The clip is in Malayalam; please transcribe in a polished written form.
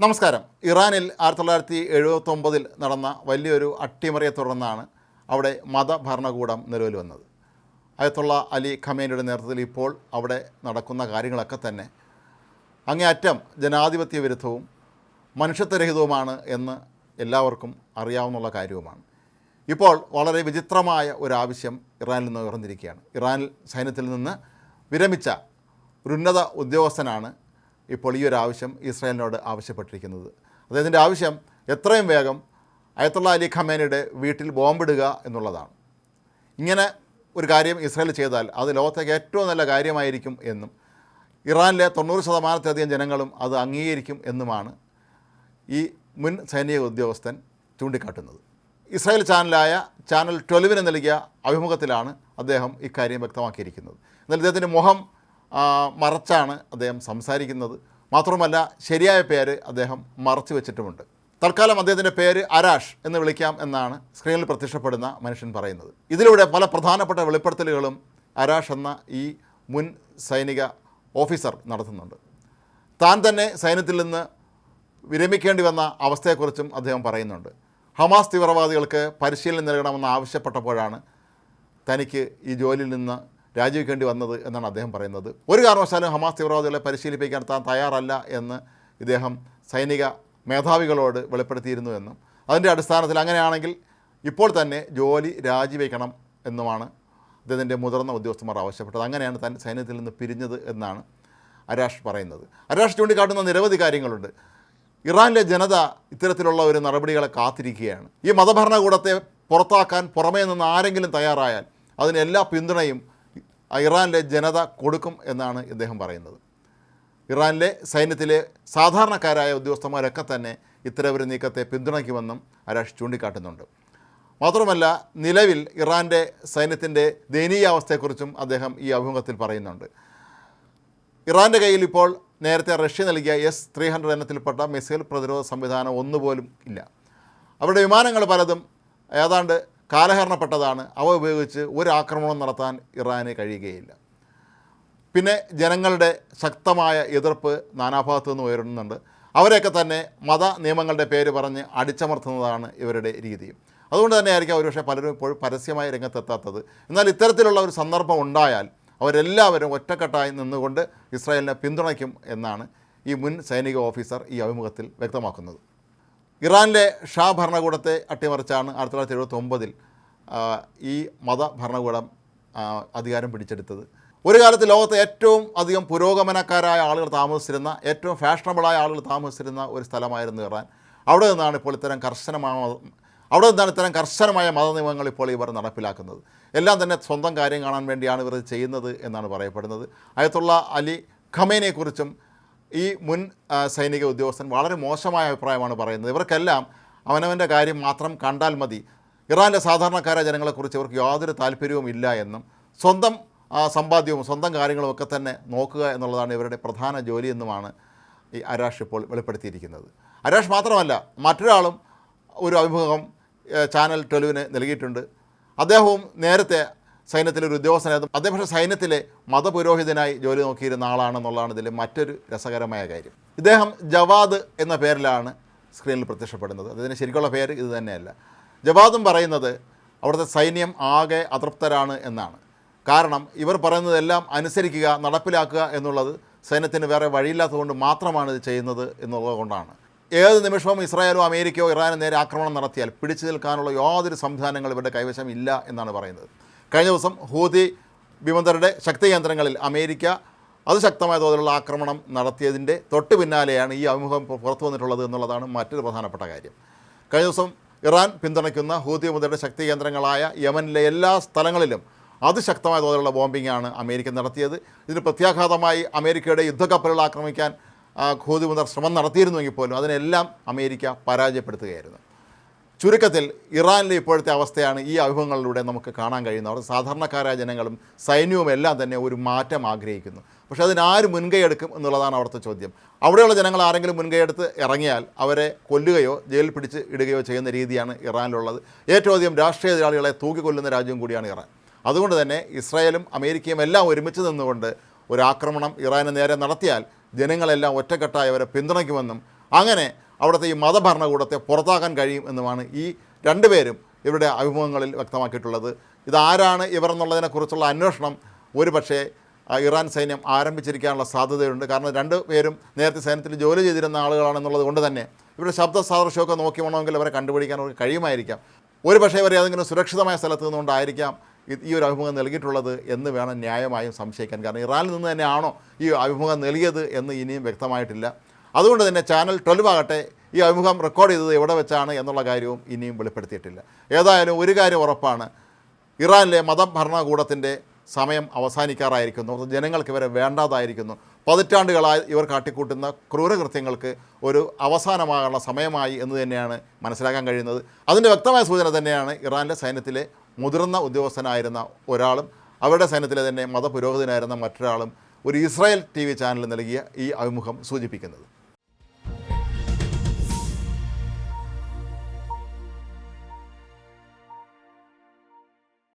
നമസ്കാരം. ഇറാനിൽ 1979 നടന്ന വലിയൊരു അട്ടിമറിയെ തുടർന്നാണ് അവിടെ മതഭരണകൂടം നിലവിൽ വന്നത്. അയത്തുള്ള അലി ഖമേനിയുടെ നേതൃത്വത്തിൽ ഇപ്പോൾ അവിടെ നടക്കുന്ന കാര്യങ്ങളൊക്കെ തന്നെ അങ്ങേയറ്റം ജനാധിപത്യ വിരുദ്ധവും മനുഷ്യത്വരഹിതവുമാണ് എന്ന് എല്ലാവർക്കും അറിയാവുന്ന കാര്യവുമാണ്. ഇപ്പോൾ വളരെ വിചിത്രമായ ഒരാവശ്യം ഇറാനിൽ നിന്ന് ഉയർന്നിരിക്കുകയാണ്. ഇറാൻ സൈന്യത്തിൽ നിന്ന് വിരമിച്ച ഒരു ഉന്നത ഉദ്യോഗസ്ഥനാണ് ഇപ്പോൾ ഈ ഒരു ആവശ്യം ഇസ്രായേലിനോട് ആവശ്യപ്പെട്ടിരിക്കുന്നത്. അദ്ദേഹത്തിൻ്റെ ആവശ്യം എത്രയും വേഗം അയത്തുള്ള അലി ഖമേനിയുടെ വീട്ടിൽ ബോംബിടുക എന്നുള്ളതാണ്. ഇങ്ങനെ ഒരു കാര്യം ഇസ്രായേൽ ചെയ്താൽ അത് ലോകത്തേക്ക് ഏറ്റവും നല്ല കാര്യമായിരിക്കും എന്നും ഇറാനിലെ 90% ജനങ്ങളും അത് അംഗീകരിക്കും എന്നുമാണ് ഈ മുൻ സൈനിക ഉദ്യോഗസ്ഥൻ ചൂണ്ടിക്കാട്ടുന്നത്. ഇസ്രായേൽ ചാനലായ ചാനൽ 12 നൽകിയ അഭിമുഖത്തിലാണ് അദ്ദേഹം ഇക്കാര്യം വ്യക്തമാക്കിയിരിക്കുന്നത്. എന്നാൽ ഇദ്ദേഹത്തിൻ്റെ മുഖം മറച്ചാണ് അദ്ദേഹം സംസാരിക്കുന്നത്. മാത്രമല്ല ശരിയായ പേര് അദ്ദേഹം മറച്ചു വെച്ചിട്ടുമുണ്ട്. തൽക്കാലം അദ്ദേഹത്തിൻ്റെ പേര് അരാഷ് എന്ന് വിളിക്കാം എന്നാണ് സ്ക്രീനിൽ പ്രത്യക്ഷപ്പെടുന്ന മനുഷ്യൻ പറയുന്നത്. ഇതിലൂടെ പല പ്രധാനപ്പെട്ട വെളിപ്പെടുത്തലുകളും അരാഷ് എന്ന ഈ മുൻ സൈനിക ഓഫീസർ നടത്തുന്നുണ്ട്. താൻ തന്നെ സൈന്യത്തിൽ നിന്ന് വിരമിക്കേണ്ടി വന്ന അവസ്ഥയെക്കുറിച്ചും അദ്ദേഹം പറയുന്നുണ്ട്. ഹമാസ് തീവ്രവാദികൾക്ക് പരിശീലനം നൽകണമെന്ന് ആവശ്യപ്പെട്ടപ്പോഴാണ് തനിക്ക് ഈ ജോലിയിൽ നിന്ന് രാജിവെക്കേണ്ടി വന്നത് എന്നാണ് അദ്ദേഹം പറയുന്നത്. ഒരു കാരണവശാലും ഹമാസ് തീവ്രവാദികളെ പരിശീലിപ്പിക്കാൻ താൻ തയ്യാറല്ല എന്ന് ഇദ്ദേഹം സൈനിക മേധാവികളോട് വെളിപ്പെടുത്തിയിരുന്നു എന്നും അതിൻ്റെ അടിസ്ഥാനത്തിൽ അങ്ങനെയാണെങ്കിൽ ഇപ്പോൾ തന്നെ ജോലി രാജിവെക്കണം എന്നുമാണ് അദ്ദേഹത്തിൻ്റെ മുതിർന്ന ഉദ്യോഗസ്ഥന്മാർ ആവശ്യപ്പെട്ടത്. അങ്ങനെയാണ് താൻ സൈന്യത്തിൽ നിന്ന് പിരിഞ്ഞത് എന്നാണ് അരാഷ് പറയുന്നത്. അരാഷ് ചൂണ്ടിക്കാട്ടുന്ന നിരവധി കാര്യങ്ങളുണ്ട്. ഇറാനിലെ ജനത ഇത്തരത്തിലുള്ള ഒരു നടപടികളെ കാത്തിരിക്കുകയാണ്. ഈ മതഭരണകൂടത്തെ പുറത്താക്കാൻ പുറമേ നിന്ന് ആരെങ്കിലും തയ്യാറായാൽ അതിന് എല്ലാ പിന്തുണയും ഇറാനിലെ ജനത കൊടുക്കും എന്നാണ് ഇദ്ദേഹം പറയുന്നത്. ഇറാനിലെ സൈന്യത്തിലെ സാധാരണക്കാരായ ഉദ്യോഗസ്ഥന്മാരൊക്കെ തന്നെ ഇത്തരമൊരു നീക്കത്തെ പിന്തുണയ്ക്കുമെന്നും അരാഷ് ചൂണ്ടിക്കാട്ടുന്നുണ്ട്. മാത്രമല്ല നിലവിൽ ഇറാൻ്റെ സൈന്യത്തിൻ്റെ ദയനീയാവസ്ഥയെക്കുറിച്ചും അദ്ദേഹം ഈ അഭിമുഖത്തിൽ പറയുന്നുണ്ട്. ഇറാൻ്റെ കയ്യിൽ ഇപ്പോൾ നേരത്തെ റഷ്യ നൽകിയ S-300 ഇനത്തിൽപ്പെട്ട മിസൈൽ പ്രതിരോധ സംവിധാനം ഒന്നുപോലും ഇല്ല. അവരുടെ വിമാനങ്ങൾ പലതും ഏതാണ്ട് കാലഹരണപ്പെട്ടതാണ്. അവ ഉപയോഗിച്ച് ഒരു ആക്രമണം നടത്താൻ ഇറാന് കഴിയുകയില്ല. പിന്നെ ജനങ്ങളുടെ ശക്തമായ എതിർപ്പ് നാനാഭാഗത്തു നിന്ന് ഉയരുന്നുണ്ട്. അവരെയൊക്കെ തന്നെ മത നിയമങ്ങളുടെ പേര് പറഞ്ഞ് അടിച്ചമർത്തുന്നതാണ് ഇവരുടെ രീതിയും. അതുകൊണ്ട് തന്നെ ആയിരിക്കും ഒരുപക്ഷെ പലരും ഇപ്പോഴും പരസ്യമായി രംഗത്തെത്താത്തത്. എന്നാൽ ഇത്തരത്തിലുള്ള ഒരു സന്ദർഭം ഉണ്ടായാൽ അവരെല്ലാവരും ഒറ്റക്കെട്ടായി നിന്നുകൊണ്ട് ഇസ്രായേലിനെ പിന്തുണയ്ക്കും എന്നാണ് ഈ മുൻ സൈനിക ഓഫീസർ ഈ അഭിമുഖത്തിൽ വ്യക്തമാക്കുന്നത്. ഇറാനിലെ ഷാ ഭരണകൂടത്തെ അട്ടിമറിച്ചാണ് 1979 ഈ മതഭരണകൂടം അധികാരം പിടിച്ചെടുത്തത്. ഒരു കാലത്ത് ലോകത്തെ ഏറ്റവും അധികം പുരോഗമനക്കാരായ ആളുകൾ താമസിച്ചിരുന്ന, ഏറ്റവും ഫാഷണബിളായ ആളുകൾ താമസിച്ചിരുന്ന ഒരു സ്ഥലമായിരുന്നു ഇറാൻ. അവിടെ നിന്നാണ് ഇത്തരം കർശനമായ മതനിയമങ്ങൾ ഇപ്പോൾ ഇവർ നടപ്പിലാക്കുന്നത്. എല്ലാം തന്നെ സ്വന്തം കാര്യം കാണാൻ വേണ്ടിയാണ് ഇവർ ചെയ്യുന്നത് എന്നാണ് പറയപ്പെടുന്നത്. അയത്തുള്ള അലി ഖമേനിയെക്കുറിച്ചും ഈ മുൻ സൈനിക ഉദ്യോഗസ്ഥൻ വളരെ മോശമായ അഭിപ്രായമാണ് പറയുന്നത്. ഇവർക്കെല്ലാം അവനവൻ്റെ കാര്യം മാത്രം കണ്ടാൽ മതി, ഇറാൻ്റെ സാധാരണക്കാരായ ജനങ്ങളെക്കുറിച്ച് ഇവർക്ക് യാതൊരു താല്പര്യവും ഇല്ല എന്നും സ്വന്തം സമ്പാദ്യവും സ്വന്തം കാര്യങ്ങളും ഒക്കെ തന്നെ നോക്കുക എന്നുള്ളതാണ് ഇവരുടെ പ്രധാന ജോലി എന്നുമാണ് ഈ അരാഷ് ഇപ്പോൾ വെളിപ്പെടുത്തിയിരിക്കുന്നത്. അരാഷ് മാത്രമല്ല, മറ്റൊരാളും ഒരു അഭിമുഖം ചാനൽ 12 നൽകിയിട്ടുണ്ട്. അദ്ദേഹവും നേരത്തെ സൈന്യത്തിലൊരു ഉദ്യോഗസ്ഥനായിരുന്നു. അദ്ദേഹം പക്ഷേ സൈന്യത്തിലെ മതപുരോഹിതനായി ജോലി നോക്കിയിരുന്ന ആളാണെന്നുള്ളതാണ് ഇതിലെ മറ്റൊരു രസകരമായ കാര്യം. ഇദ്ദേഹം ജവാദ് എന്ന പേരിലാണ് സ്ക്രീനിൽ പ്രത്യക്ഷപ്പെടുന്നത്. അതിന് ശരിക്കുള്ള പേര് ഇത് തന്നെയല്ല. ജവാദും പറയുന്നത് അവിടുത്തെ സൈന്യം ആകെ അതൃപ്തരാണ് എന്നാണ്. കാരണം ഇവർ പറയുന്നതെല്ലാം അനുസരിക്കുക, നടപ്പിലാക്കുക എന്നുള്ളത് സൈന്യത്തിന് വേറെ വഴിയില്ലാത്തതുകൊണ്ട് മാത്രമാണ് ഇത് ചെയ്യുന്നത് എന്നുള്ളത് കൊണ്ടാണ്. ഏത് നിമിഷവും ഇസ്രായേലോ അമേരിക്കയോ ഇറാനും നേരെ ആക്രമണം നടത്തിയാൽ പിടിച്ചു നിൽക്കാനുള്ള യാതൊരു സംവിധാനങ്ങളും ഇവരുടെ കൈവശം ഇല്ല എന്നാണ് പറയുന്നത്. കഴിഞ്ഞ ദിവസം ഹൂതി വിമതരുടെ ശക്തി കേന്ദ്രങ്ങളിൽ അമേരിക്ക അതിശക്തമായ തോതിലുള്ള ആക്രമണം നടത്തിയതിൻ്റെ തൊട്ട് പിന്നാലെയാണ് ഈ അഭിമുഖം പുറത്തു വന്നിട്ടുള്ളത് എന്നുള്ളതാണ് മറ്റൊരു പ്രധാനപ്പെട്ട കാര്യം. കഴിഞ്ഞ ദിവസം ഇറാൻ പിന്തുണയ്ക്കുന്ന ഹൂതി വിമതരുടെ ശക്തി കേന്ദ്രങ്ങളായ യമനിലെ എല്ലാ സ്ഥലങ്ങളിലും അതിശക്തമായ തോതിലുള്ള ബോംബിങ്ങാണ് അമേരിക്ക നടത്തിയത്. ഇതിന് പ്രത്യാഘാതമായി അമേരിക്കയുടെ യുദ്ധക്കപ്പലുകൾ ആക്രമിക്കാൻ ഹൂതി വിമതർ ശ്രമം നടത്തിയിരുന്നുവെങ്കിൽ പോലും അതിനെല്ലാം അമേരിക്ക പരാജയപ്പെടുത്തുകയായിരുന്നു. ചുരുക്കത്തിൽ ഇറാനിലെ ഇപ്പോഴത്തെ അവസ്ഥയാണ് ഈ അഭിമുഖങ്ങളിലൂടെ നമുക്ക് കാണാൻ കഴിയുന്നത്. അവർ സാധാരണക്കാരായ ജനങ്ങളും സൈന്യവും എല്ലാം തന്നെ ഒരു മാറ്റം ആഗ്രഹിക്കുന്നു. പക്ഷേ അതിനാര് മുൻകൈ എടുക്കും എന്നുള്ളതാണ് അവിടുത്തെ ചോദ്യം. അവിടെയുള്ള ജനങ്ങൾ ആരെങ്കിലും മുൻകൈയെടുത്ത് ഇറങ്ങിയാൽ അവരെ കൊല്ലുകയോ ജയിലിൽ പിടിച്ച് ഇടുകയോ ചെയ്യുന്ന രീതിയാണ് ഇറാനിലുള്ളത്. ഏറ്റവും അധികം രാഷ്ട്രീയ എതിരാളികളെ തൂക്കിക്കൊല്ലുന്ന രാജ്യം കൂടിയാണ് ഇറാൻ. അതുകൊണ്ട് തന്നെ ഇസ്രായേലും അമേരിക്കയും എല്ലാം ഒരുമിച്ച് നിന്നുകൊണ്ട് ഒരു ആക്രമണം ഇറാന് നേരെ നടത്തിയാൽ ജനങ്ങളെല്ലാം ഒറ്റക്കെട്ടായി അവരെ പിന്തുണയ്ക്കുമെന്നും അങ്ങനെ അവിടുത്തെ ഈ മതഭരണകൂടത്തെ പുറത്താക്കാൻ കഴിയും എന്നുമാണ് ഈ രണ്ടുപേരും ഇവരുടെ അഭിമുഖങ്ങളിൽ വ്യക്തമാക്കിയിട്ടുള്ളത്. ഇതാരാണ് ഇവർ എന്നുള്ളതിനെക്കുറിച്ചുള്ള അന്വേഷണം ഒരുപക്ഷേ ഇറാൻ സൈന്യം ആരംഭിച്ചിരിക്കാനുള്ള സാധ്യതയുണ്ട്. കാരണം രണ്ടുപേരും നേരത്തെ സൈന്യത്തിൽ ജോലി ചെയ്തിരുന്ന ആളുകളാണെന്നുള്ളത് കൊണ്ട് തന്നെ ഇവരുടെ ശബ്ദ സാദൃശ്യമൊക്കെ നോക്കി വേണമെങ്കിൽ അവരെ കണ്ടുപിടിക്കാൻ അവർക്ക് കഴിയുമായിരിക്കാം. ഒരുപക്ഷേ ഇവരെ ഏതെങ്കിലും സുരക്ഷിതമായ സ്ഥലത്ത് നിന്നുകൊണ്ടായിരിക്കാം ഈ ഒരു അഭിമുഖം നൽകിയിട്ടുള്ളത് എന്ന് വേണം ന്യായമായും സംശയിക്കാൻ. കാരണം ഇറാനിൽ നിന്ന് തന്നെയാണോ ഈ അഭിമുഖം നൽകിയത് എന്ന് ഇനിയും വ്യക്തമായിട്ടില്ല. അതുകൊണ്ട് തന്നെ ചാനൽ 12 ആകട്ടെ ഈ അഭിമുഖം റെക്കോർഡ് ചെയ്തത് എവിടെ വെച്ചാണ് എന്നുള്ള കാര്യവും ഇനിയും വെളിപ്പെടുത്തിയിട്ടില്ല. ഏതായാലും ഒരു കാര്യം ഉറപ്പാണ്, ഇറാനിലെ മതഭരണകൂടത്തിൻ്റെ സമയം അവസാനിക്കാറായിരിക്കുന്നു. ജനങ്ങൾക്ക് ഇവരെ വേണ്ടാതായിരിക്കുന്നു. പതിറ്റാണ്ടുകളായി ഇവർ കാട്ടിക്കൂട്ടുന്ന ക്രൂരകൃത്യങ്ങൾക്ക് ഒരു അവസാനമാകാനുള്ള സമയമായി എന്ന് തന്നെയാണ് മനസ്സിലാക്കാൻ കഴിയുന്നത്. അതിൻ്റെ വ്യക്തമായ സൂചന തന്നെയാണ് ഇറാനിലെ സൈന്യത്തിലെ മുതിർന്ന ഉദ്യോഗസ്ഥനായിരുന്ന ഒരാളും അവരുടെ സൈന്യത്തിലെ തന്നെ മതപുരോഹിതനായിരുന്ന മറ്റൊരാളും ഒരു ഇസ്രായേൽ TV ചാനലിൽ നൽകിയ ഈ അഭിമുഖം സൂചിപ്പിക്കുന്നത്.